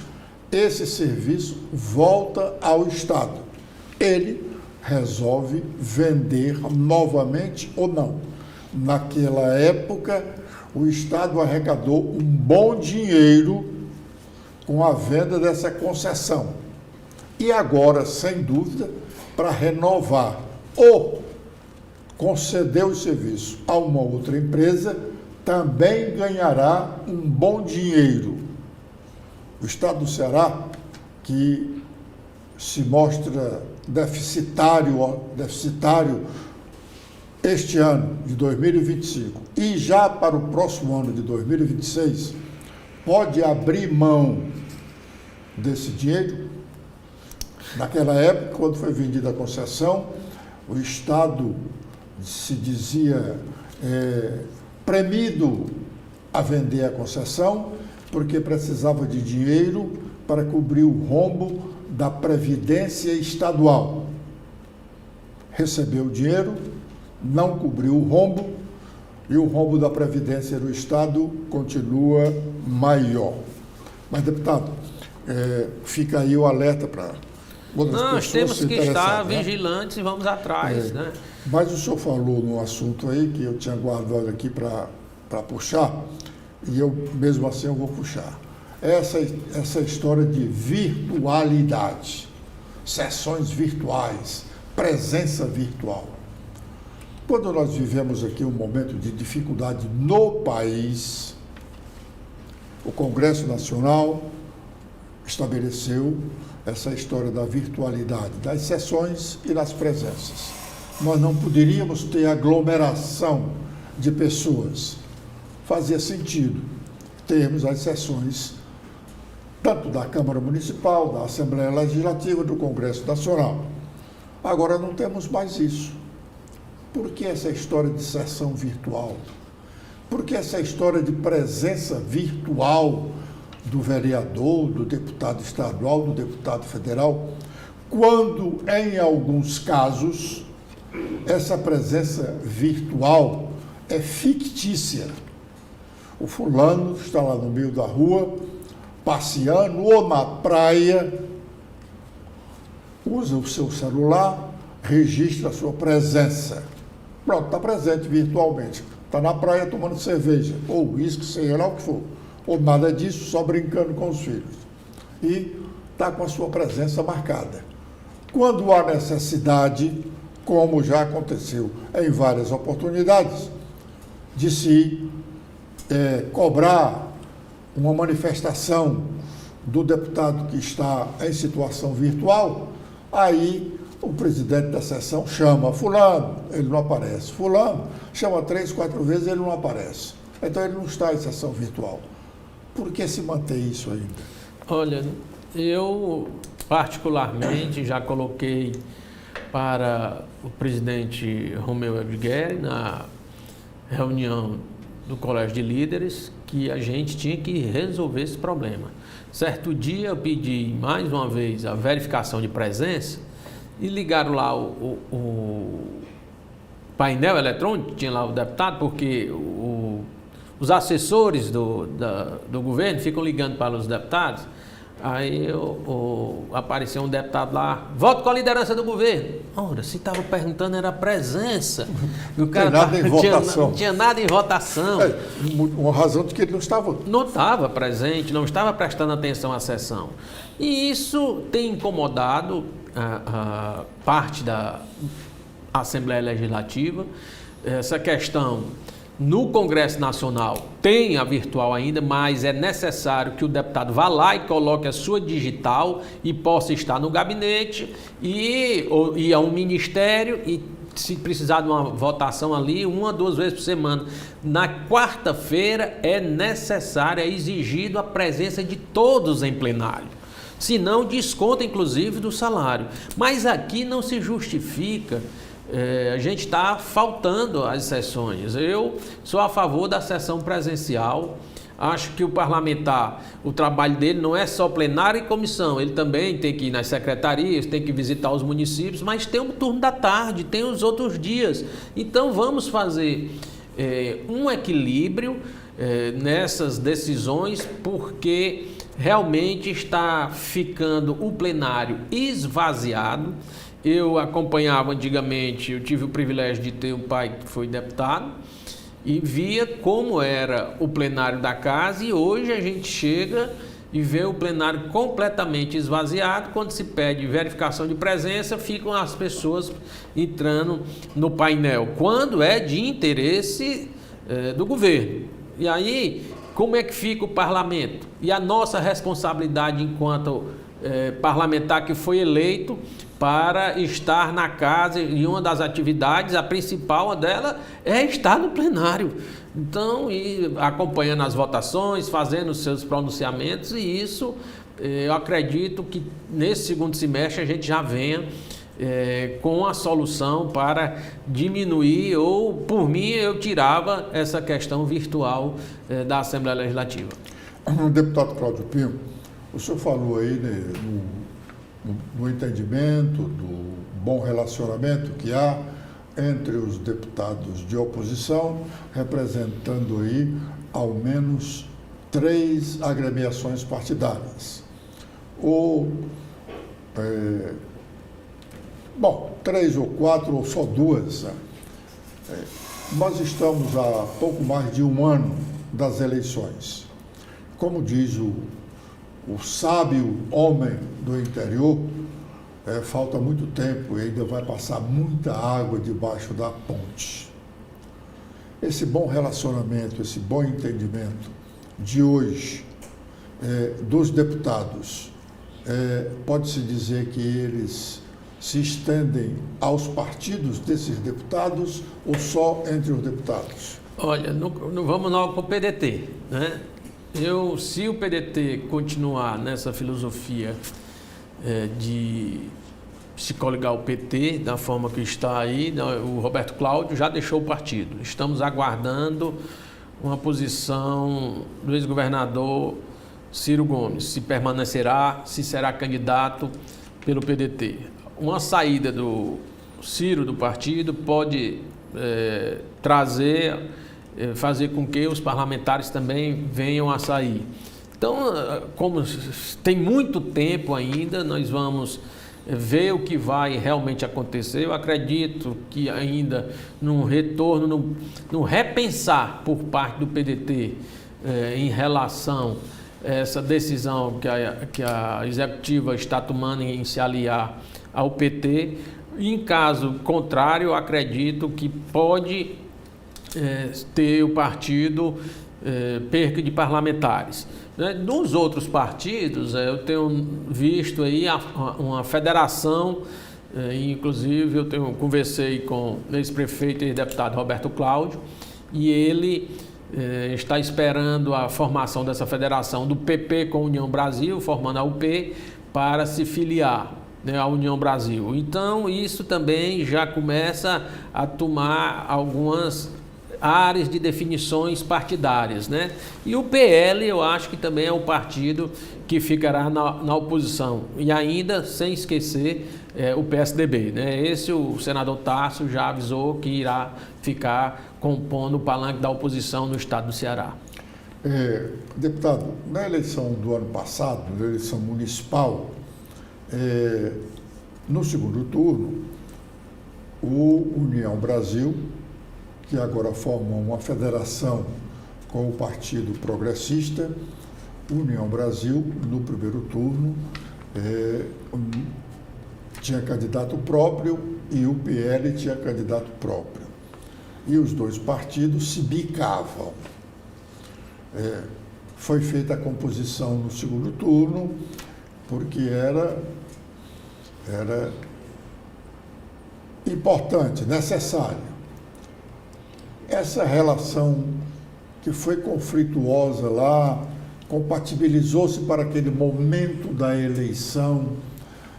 esse serviço volta ao estado. Ele resolve vender novamente ou não. Naquela época, o estado arrecadou um bom dinheiro com a venda dessa concessão. E agora, sem dúvida, para renovar ou conceder o serviço a uma outra empresa, também ganhará um bom dinheiro. O estado do Ceará, que se mostra deficitário este ano de 2025 e já para o próximo ano de 2026, pode abrir mão desse dinheiro. Naquela época, quando foi vendida a concessão, o estado se dizia premido a vender a concessão, porque precisava de dinheiro para cobrir o rombo da Previdência Estadual. Recebeu o dinheiro, não cobriu o rombo, e o rombo da Previdência do Estado continua maior. Mas, deputado, fica aí o alerta para outras pessoas. Nós temos que estar né? vigilantes e vamos atrás. Né? Mas o senhor falou num assunto aí que eu tinha guardado aqui para puxar, e eu, mesmo assim, eu vou puxar. Essa história de virtualidade, sessões virtuais, presença virtual. Quando nós vivemos aqui um momento de dificuldade no país, o Congresso Nacional estabeleceu essa história da virtualidade, das sessões e das presenças. Nós não poderíamos ter aglomeração de pessoas. Fazia sentido termos as sessões tanto da Câmara Municipal, da Assembleia Legislativa, do Congresso Nacional. Agora não temos mais isso. Por que essa história de sessão virtual? Por que essa história de presença virtual do vereador, do deputado estadual, do deputado federal, quando, em alguns casos, essa presença virtual é fictícia? O fulano está lá no meio da rua, passeando ou na praia, usa o seu celular, registra a sua presença. Pronto, está presente virtualmente. Está na praia tomando cerveja, ou uísque, seja lá o que for. Ou nada disso, só brincando com os filhos. E está com a sua presença marcada. Quando há necessidade, como já aconteceu em várias oportunidades, de se cobrar uma manifestação do deputado que está em situação virtual, aí o presidente da sessão chama fulano, ele não aparece. Fulano chama 3, 4 vezes, ele não aparece. Então ele não está em sessão virtual. Por que se mantém isso ainda? Olha, eu particularmente já coloquei para o presidente Romeu Edgueri na reunião do Colégio de Líderes que a gente tinha que resolver esse problema. Certo dia eu pedi mais uma vez a verificação de presença e ligaram lá o painel eletrônico, tinha lá o deputado, porque os assessores do governo ficam ligando para os deputados. Aí apareceu um deputado lá, voto com a liderança do governo. Ora, se estava perguntando era a presença. O cara não tinha nada em votação. Uma razão de que ele não estava presente, não estava prestando atenção à sessão. E isso tem incomodado a parte da Assembleia Legislativa, essa questão No Congresso Nacional tem a virtual ainda, mas é necessário que o deputado vá lá e coloque a sua digital e possa estar no gabinete ou ir a um ministério e, se precisar de uma votação ali, 1 ou 2 vezes por semana. Na quarta-feira é necessário, é exigido a presença de todos em plenário. Senão desconta inclusive do salário. Mas aqui não se justifica. A gente está faltando às sessões. Eu sou a favor da sessão presencial. Acho que o parlamentar, o trabalho dele não é só plenário e comissão. Ele também tem que ir nas secretarias, tem que visitar os municípios, mas tem um turno da tarde, tem os outros dias. Então vamos fazer um equilíbrio nessas decisões, porque realmente está ficando o plenário esvaziado. Eu acompanhava antigamente, eu tive o privilégio de ter um pai que foi deputado e via como era o plenário da casa, e hoje a gente chega e vê o plenário completamente esvaziado. Quando se pede verificação de presença, ficam as pessoas entrando no painel, quando é de interesse do governo. E aí, como é que fica o parlamento? E a nossa responsabilidade enquanto parlamentar que foi eleito para estar na casa, e uma das atividades, a principal dela, é estar no plenário. Então, acompanhando as votações, fazendo os seus pronunciamentos, e isso eu acredito que nesse segundo semestre a gente já venha com a solução para diminuir, ou por mim eu tirava essa questão virtual da Assembleia Legislativa. Deputado Cláudio Pinho, o senhor falou aí no entendimento, do bom relacionamento que há entre os deputados de oposição, representando aí ao menos 3 agremiações partidárias. 3 ou 4 ou só 2. Nós estamos há pouco mais de 1 ano das eleições. Como diz o sábio homem do interior, falta muito tempo e ainda vai passar muita água debaixo da ponte. Esse bom relacionamento, esse bom entendimento de hoje dos deputados, pode-se dizer que eles se estendem aos partidos desses deputados ou só entre os deputados? Olha, não vamos logo para o PDT, né? Se o PDT continuar nessa filosofia de se coligar o PT da forma que está aí, o Roberto Cláudio já deixou o partido. Estamos aguardando uma posição do ex-governador Ciro Gomes, se permanecerá, se será candidato pelo PDT. Uma saída do Ciro do partido pode fazer com que os parlamentares também venham a sair. Então, como tem muito tempo ainda, nós vamos ver o que vai realmente acontecer. Eu acredito que ainda num retorno, num repensar por parte do PDT em relação a essa decisão que a executiva está tomando em se aliar ao PT. Em caso contrário, eu acredito que pode ter o partido perca de parlamentares. Nos outros partidos, eu tenho visto aí uma federação, inclusive eu conversei com o ex-prefeito e ex-deputado Roberto Cláudio, e ele está esperando a formação dessa federação do PP com a União Brasil, formando a UP, para se filiar à União Brasil. Então, isso também já começa a tomar algumas áreas de definições partidárias, né? E o PL, eu acho que também é o partido que ficará na oposição. E ainda, sem esquecer, o PSDB, né? Esse o senador Tarso já avisou que irá ficar compondo o palanque da oposição no estado do Ceará. Deputado, na eleição do ano passado, na eleição municipal, no segundo turno, o União Brasil, que agora forma uma federação com o Partido Progressista, União Brasil, no primeiro turno, tinha candidato próprio e o PL tinha candidato próprio. e os dois partidos se bicavam. Foi feita a composição no segundo turno, porque era importante, necessário. Essa relação que foi conflituosa lá, compatibilizou-se para aquele momento da eleição.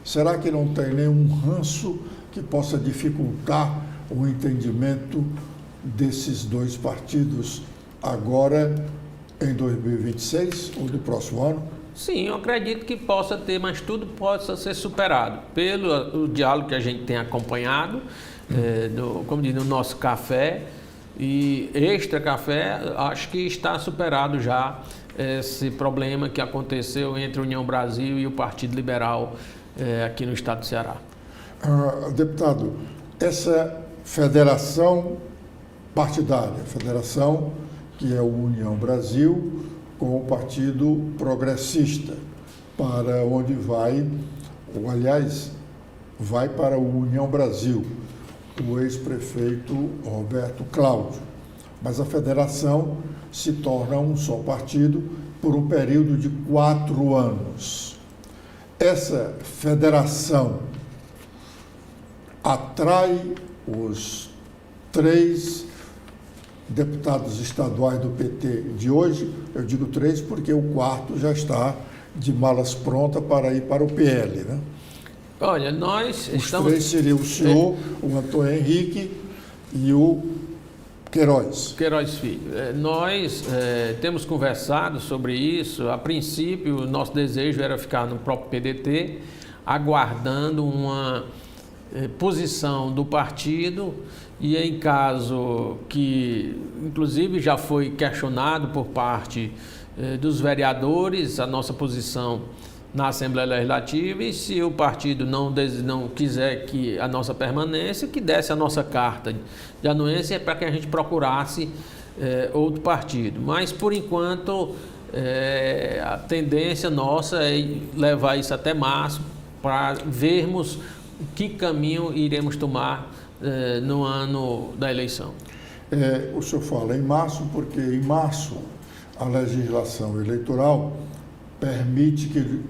Será que não tem nenhum ranço que possa dificultar o entendimento desses dois partidos agora em 2026 ou no próximo ano? Sim, eu acredito que possa ter, mas tudo possa ser superado pelo o diálogo que a gente tem acompanhado, como diz, no nosso café e extra café. Acho que está superado já esse problema que aconteceu entre a União Brasil e o Partido Liberal aqui no estado do Ceará. Deputado, essa federação partidária, federação que é a União Brasil com o Partido Progressista, para onde vai, ou aliás, vai para o União Brasil, o ex-prefeito Roberto Cláudio. Mas a federação se torna um só partido por um período de 4 anos. Essa federação atrai os 3 deputados estaduais do PT de hoje. Eu digo 3 porque o 4º já está de malas prontas para ir para o PL, né? Olha, nós Os estamos... 3 seriam o senhor, o Antônio Henrique e o Queiroz. Queiroz Filho, nós temos conversado sobre isso. A princípio, o nosso desejo era ficar no próprio PDT, aguardando uma posição do partido, e em caso que, inclusive, já foi questionado por parte dos vereadores a nossa posição na Assembleia Legislativa, e se o partido não quiser que a nossa permanência, que desse a nossa carta de anuência para que a gente procurasse outro partido. Mas, por enquanto, a tendência nossa é levar isso até março para vermos que caminho iremos tomar no ano da eleição. O senhor fala em março porque em março a legislação eleitoral permite que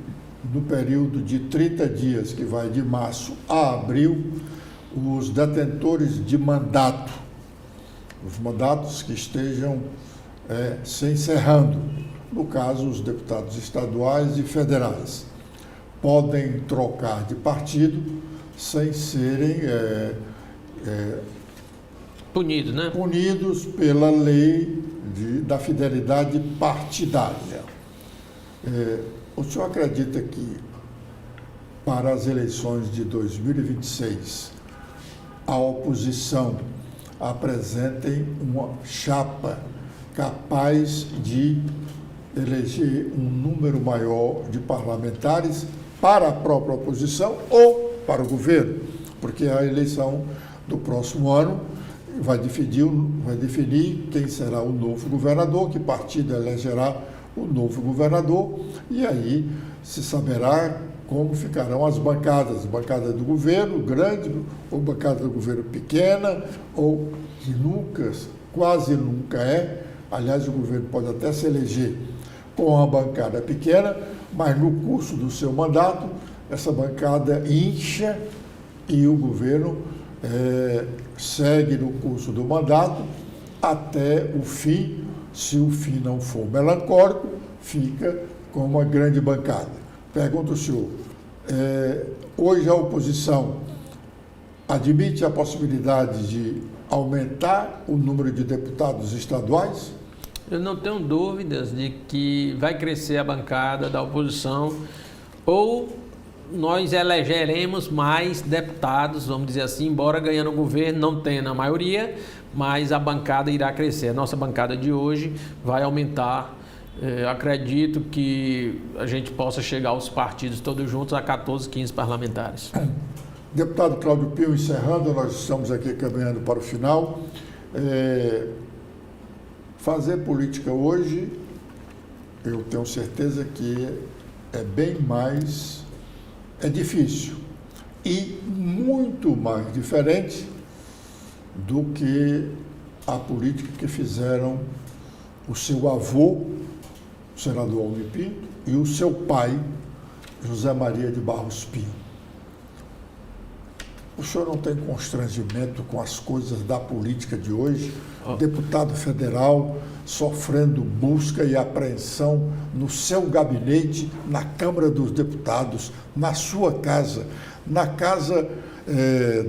no período de 30 dias, que vai de março a abril, os detentores de mandato, os mandatos que estejam se encerrando, no caso os deputados estaduais e federais, podem trocar de partido sem serem punidos, né? Punidos pela lei da fidelidade partidária. O senhor acredita que para as eleições de 2026 a oposição apresentem uma chapa capaz de eleger um número maior de parlamentares para a própria oposição ou para o governo? Porque a eleição do próximo ano vai definir quem será o novo governador, que partido elegerá o novo governador, e aí se saberá como ficarão as bancadas, bancada do governo grande ou bancada do governo pequena, ou que quase nunca aliás, o governo pode até se eleger com uma bancada pequena, mas no curso do seu mandato, essa bancada incha e o governo segue no curso do mandato até o fim. Se o fim não for melancólico, fica com uma grande bancada. Pergunto ao senhor, hoje a oposição admite a possibilidade de aumentar o número de deputados estaduais? Eu não tenho dúvidas de que vai crescer a bancada da oposição, ou nós elegeremos mais deputados, vamos dizer assim, embora ganhando o governo não tenha a maioria, mas a bancada irá crescer. A nossa bancada de hoje vai aumentar. Acredito que a gente possa chegar aos partidos todos juntos a 14, 15 parlamentares. Deputado Cláudio Pio, encerrando, nós estamos aqui caminhando para o final. Fazer política hoje, eu tenho certeza que é bem mais... é difícil e muito mais diferente do que a política que fizeram o seu avô, o senador Almir Pinto, e o seu pai, José Maria de Barros Pinho. O senhor não tem constrangimento com as coisas da política de hoje? Deputado federal sofrendo busca e apreensão no seu gabinete, na Câmara dos Deputados, na sua casa, na casa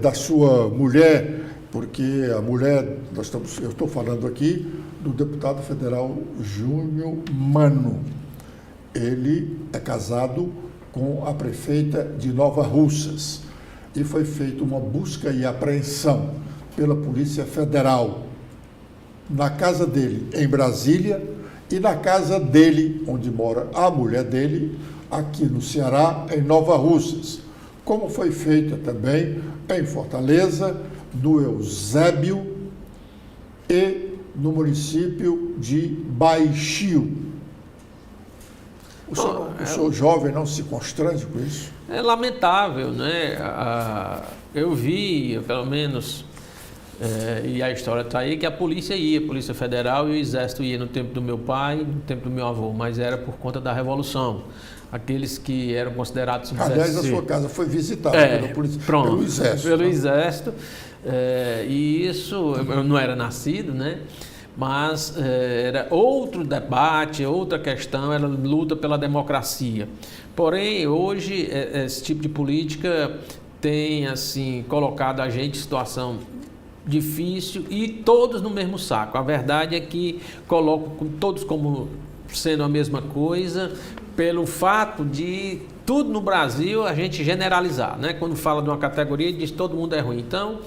da sua mulher, porque a mulher, eu estou falando aqui do deputado federal Júnior Mano. Ele é casado com a prefeita de Nova Russas e foi feita uma busca e apreensão pela Polícia Federal na casa dele, em Brasília, e na casa dele, onde mora a mulher dele, aqui no Ceará, em Nova Russas, como foi feita também em Fortaleza, no Eusébio e no município de Baixio. O senhor jovem não se constrange com isso? É lamentável, né? Eu vi, pelo menos, e a história está aí, que a polícia Federal e o Exército ia no tempo do meu pai, no tempo do meu avô, mas era por conta da Revolução. Aqueles que eram considerados... Aliás, a sua casa foi visitada pelo Exército. Pelo Exército. E isso, eu não era nascido, né? Mas era outro debate, outra questão, era luta pela democracia. Porém, hoje, esse tipo de política tem, assim, colocado a gente em situação difícil e todos no mesmo saco. A verdade é que colocam todos como sendo a mesma coisa, pelo fato de tudo no Brasil a gente generalizar, né? Quando fala de uma categoria, diz que todo mundo é ruim. Então,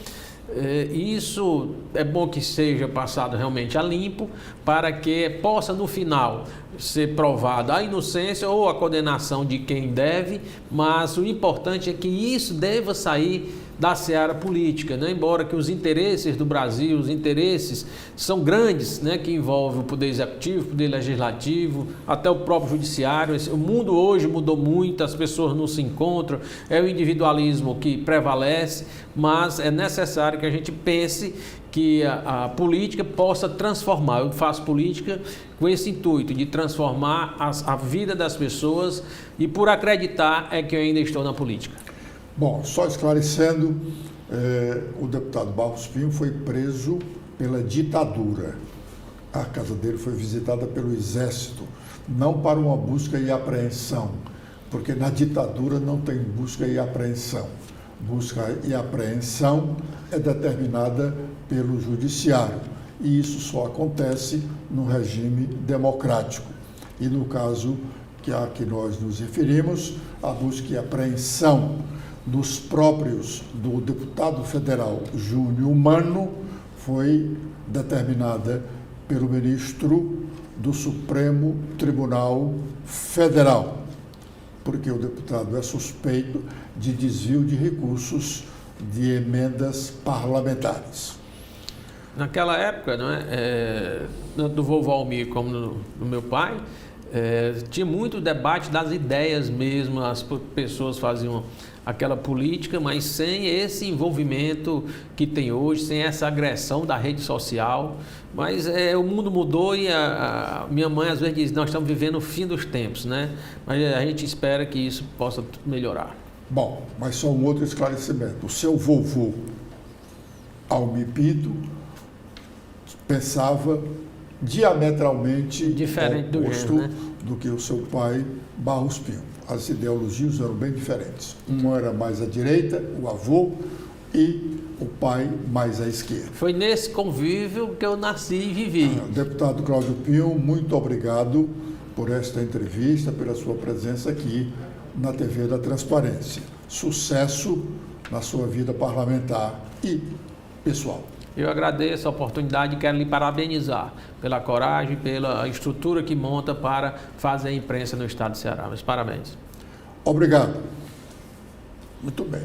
isso é bom que seja passado realmente a limpo, para que possa no final ser provada a inocência ou a condenação de quem deve, mas o importante é que isso deva sair da seara política, né? Embora que os interesses do Brasil, os interesses são grandes, né? Que envolvem o poder executivo, o poder legislativo, até o próprio judiciário. O mundo hoje mudou muito, as pessoas não se encontram, é o individualismo que prevalece, mas é necessário que a gente pense que a política possa transformar. Eu faço política com esse intuito de transformar a vida das pessoas, e por acreditar é que eu ainda estou na política. Bom, só esclarecendo, o deputado Barros Pinho foi preso pela ditadura. A casa dele foi visitada pelo Exército, não para uma busca e apreensão, porque na ditadura não tem busca e apreensão. Busca e apreensão é determinada pelo judiciário, e isso só acontece no regime democrático. E no caso a que nós nos referimos, a busca e apreensão dos próprios do deputado federal Júnior Mano foi determinada pelo ministro do Supremo Tribunal Federal, porque o deputado é suspeito de desvio de recursos de emendas parlamentares. Naquela época, não é, do vovô Almir como do meu pai, tinha muito debate das ideias mesmo, as pessoas faziam aquela política, mas sem esse envolvimento que tem hoje, sem essa agressão da rede social. Mas o mundo mudou e a minha mãe às vezes diz, nós estamos vivendo o fim dos tempos, né? Mas a gente espera que isso possa melhorar. Bom, mas só um outro esclarecimento. O seu vovô Almir Pinto pensava diametralmente diferente oposto do, né? do que o seu pai Barros Pinho. As ideologias eram bem diferentes. Um era mais à direita, o avô, e o pai mais à esquerda. Foi nesse convívio que eu nasci e vivi. Deputado Cláudio Pinho, muito obrigado por esta entrevista, pela sua presença aqui na TV da Transparência. Sucesso na sua vida parlamentar e pessoal. Eu agradeço a oportunidade e quero lhe parabenizar pela coragem, pela estrutura que monta para fazer a imprensa no estado de Ceará. Meus parabéns. Obrigado. Muito bem.